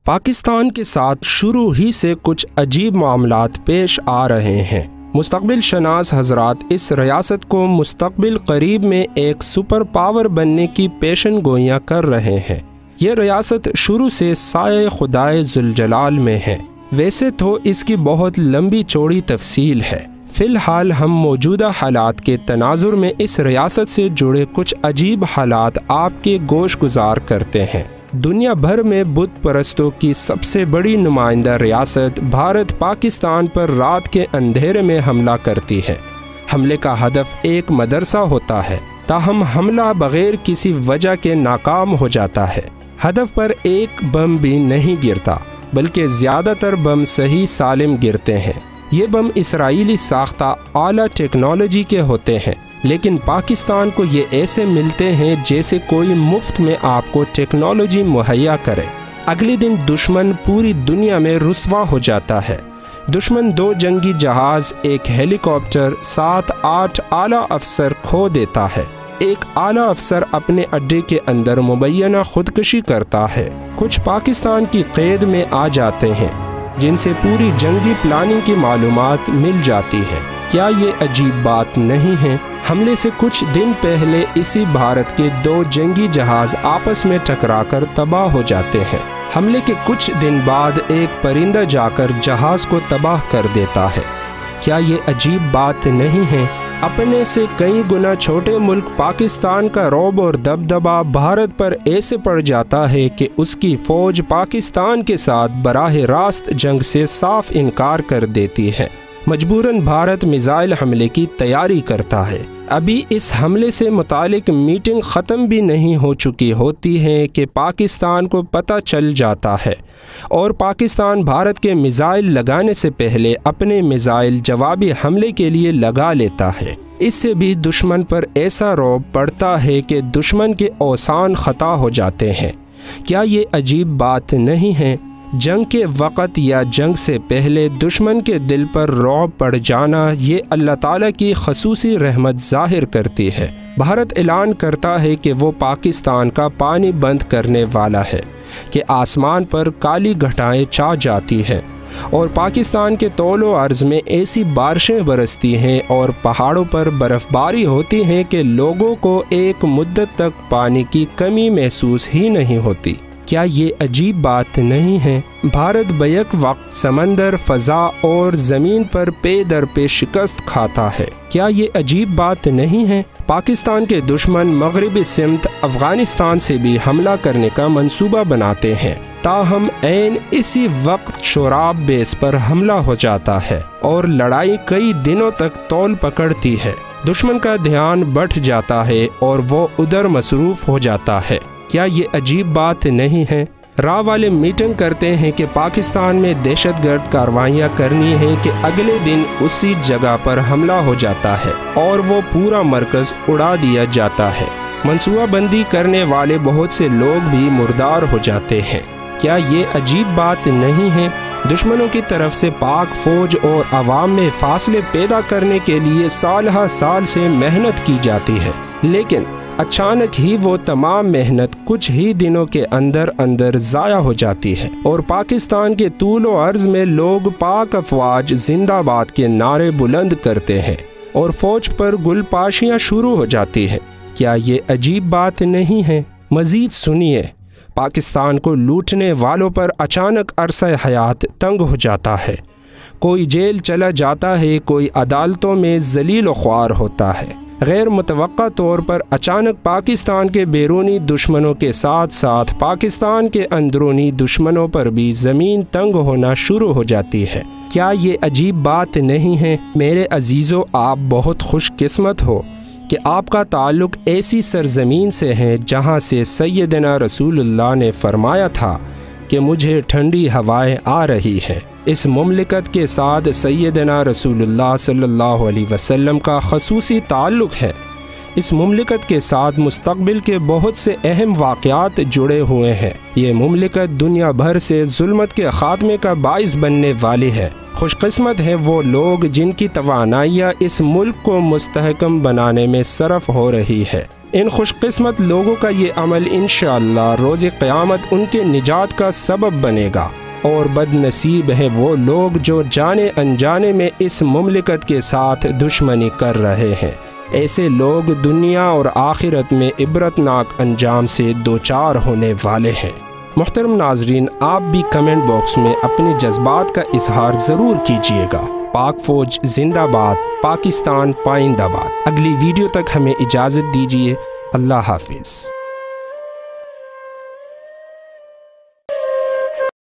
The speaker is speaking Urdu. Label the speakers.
Speaker 1: پاکستان کے ساتھ شروع ہی سے کچھ عجیب معاملات پیش آ رہے ہیں۔ مستقبل شناس حضرات اس ریاست کو مستقبل قریب میں ایک سپر پاور بننے کی پیشن گوئیاں کر رہے ہیں۔ یہ ریاست شروع سے سایہ خدائے ذوالجلال میں ہے۔ ویسے تو اس کی بہت لمبی چوڑی تفصیل ہے۔ فی الحال ہم موجودہ حالات کے تناظر میں اس ریاست سے جڑے کچھ عجیب حالات آپ کے گوش گزار کرتے ہیں۔ دنیا بھر میں بت پرستوں کی سب سے بڑی نمائندہ ریاست بھارت پاکستان پر رات کے اندھیرے میں حملہ کرتی ہے۔ حملے کا ہدف ایک مدرسہ ہوتا ہے، تاہم حملہ بغیر کسی وجہ کے ناکام ہو جاتا ہے۔ ہدف پر ایک بم بھی نہیں گرتا، بلکہ زیادہ تر بم صحیح سالم گرتے ہیں۔ یہ بم اسرائیلی ساختہ اعلیٰ ٹیکنالوجی کے ہوتے ہیں، لیکن پاکستان کو یہ ایسے ملتے ہیں جیسے کوئی مفت میں آپ کو ٹیکنالوجی مہیا کرے۔ اگلے دن دشمن پوری دنیا میں رسوا ہو جاتا ہے۔ دشمن 2 جنگی جہاز، ایک ہیلی کاپٹر، 7-8 اعلیٰ افسر کھو دیتا ہے۔ ایک اعلیٰ افسر اپنے اڈے کے اندر مبینہ خودکشی کرتا ہے۔ کچھ پاکستان کی قید میں آ جاتے ہیں، جن سے پوری جنگی پلاننگ کی معلومات مل جاتی ہے۔ کیا یہ عجیب بات نہیں ہے؟ حملے سے کچھ دن پہلے اسی بھارت کے 2 جنگی جہاز آپس میں ٹکرا کر تباہ ہو جاتے ہیں۔ حملے کے کچھ دن بعد ایک پرندہ جا کر جہاز کو تباہ کر دیتا ہے۔ کیا یہ عجیب بات نہیں ہے؟ اپنے سے کئی گنا چھوٹے ملک پاکستان کا رعب اور دبدبہ بھارت پر ایسے پڑ جاتا ہے کہ اس کی فوج پاکستان کے ساتھ براہ راست جنگ سے صاف انکار کر دیتی ہے۔ مجبوراً بھارت میزائل حملے کی تیاری کرتا ہے۔ ابھی اس حملے سے متعلق میٹنگ ختم بھی نہیں ہو چکی ہوتی ہے کہ پاکستان کو پتہ چل جاتا ہے، اور پاکستان بھارت کے میزائل لگانے سے پہلے اپنے میزائل جوابی حملے کے لیے لگا لیتا ہے۔ اس سے بھی دشمن پر ایسا رعب پڑتا ہے کہ دشمن کے اوسان خطا ہو جاتے ہیں۔ کیا یہ عجیب بات نہیں ہے؟ جنگ کے وقت یا جنگ سے پہلے دشمن کے دل پر رعب پڑ جانا یہ اللہ تعالیٰ کی خصوصی رحمت ظاہر کرتی ہے۔ بھارت اعلان کرتا ہے کہ وہ پاکستان کا پانی بند کرنے والا ہے کہ آسمان پر کالی گھٹائیں چھا جاتی ہیں، اور پاکستان کے طول و عرض میں ایسی بارشیں برستی ہیں اور پہاڑوں پر برف باری ہوتی ہیں کہ لوگوں کو ایک مدت تک پانی کی کمی محسوس ہی نہیں ہوتی۔ کیا یہ عجیب بات نہیں ہے؟ بھارت بیک وقت سمندر، فضا اور زمین پر پے در پے شکست کھاتا ہے۔ کیا یہ عجیب بات نہیں ہے؟ پاکستان کے دشمن مغربی سمت افغانستان سے بھی حملہ کرنے کا منصوبہ بناتے ہیں، تاہم عین اسی وقت شوراب بیس پر حملہ ہو جاتا ہے اور لڑائی کئی دنوں تک طول پکڑتی ہے۔ دشمن کا دھیان بٹھ جاتا ہے اور وہ ادھر مصروف ہو جاتا ہے۔ کیا یہ عجیب بات نہیں ہے؟ راہ والے میٹنگ کرتے ہیں کہ پاکستان میں دہشت گرد کارروائیاں کرنی ہیں کہ اگلے دن اسی جگہ پر حملہ ہو جاتا ہے اور وہ پورا مرکز اڑا دیا جاتا ہے۔ منصوبہ بندی کرنے والے بہت سے لوگ بھی مردار ہو جاتے ہیں۔ کیا یہ عجیب بات نہیں ہے؟ دشمنوں کی طرف سے پاک فوج اور عوام میں فاصلے پیدا کرنے کے لیے سال ہا سال سے محنت کی جاتی ہے، لیکن اچانک ہی وہ تمام محنت کچھ ہی دنوں کے اندر اندر ضائع ہو جاتی ہے، اور پاکستان کے طول و عرض میں لوگ پاک افواج زندہ باد کے نعرے بلند کرتے ہیں اور فوج پر گل پاشیاں شروع ہو جاتی ہیں۔ کیا یہ عجیب بات نہیں ہے؟ مزید سنیے۔ پاکستان کو لوٹنے والوں پر اچانک عرصہ حیات تنگ ہو جاتا ہے۔ کوئی جیل چلا جاتا ہے، کوئی عدالتوں میں ذلیل و خوار ہوتا ہے۔ غیر متوقع طور پر اچانک پاکستان کے بیرونی دشمنوں کے ساتھ ساتھ پاکستان کے اندرونی دشمنوں پر بھی زمین تنگ ہونا شروع ہو جاتی ہے۔ کیا یہ عجیب بات نہیں ہے؟ میرے عزیزو، آپ بہت خوش قسمت ہو کہ آپ کا تعلق ایسی سرزمین سے ہے جہاں سے سیدنا رسول اللہ نے فرمایا تھا کہ مجھے ٹھنڈی ہوائیں آ رہی ہیں۔ اس مملکت کے ساتھ سیدنا رسول اللہ صلی اللہ علیہ وسلم کا خصوصی تعلق ہے۔ اس مملکت کے ساتھ مستقبل کے بہت سے اہم واقعات جڑے ہوئے ہیں۔ یہ مملکت دنیا بھر سے ظلمت کے خاتمے کا باعث بننے والی ہے۔ خوش قسمت ہیں وہ لوگ جن کی توانائیاں اس ملک کو مستحکم بنانے میں صرف ہو رہی ہے۔ ان خوش قسمت لوگوں کا یہ عمل انشاءاللہ روز قیامت ان کے نجات کا سبب بنے گا، اور بد نصیب ہیں وہ لوگ جو جانے انجانے میں اس مملکت کے ساتھ دشمنی کر رہے ہیں۔ ایسے لوگ دنیا اور آخرت میں عبرتناک انجام سے دوچار ہونے والے ہیں۔ محترم ناظرین، آپ بھی کمنٹ باکس میں اپنے جذبات کا اظہار ضرور کیجیے گا۔ پاک فوج زندہ باد، پاکستان پائندہ باد۔ اگلی ویڈیو تک ہمیں اجازت دیجیے۔ اللہ حافظ۔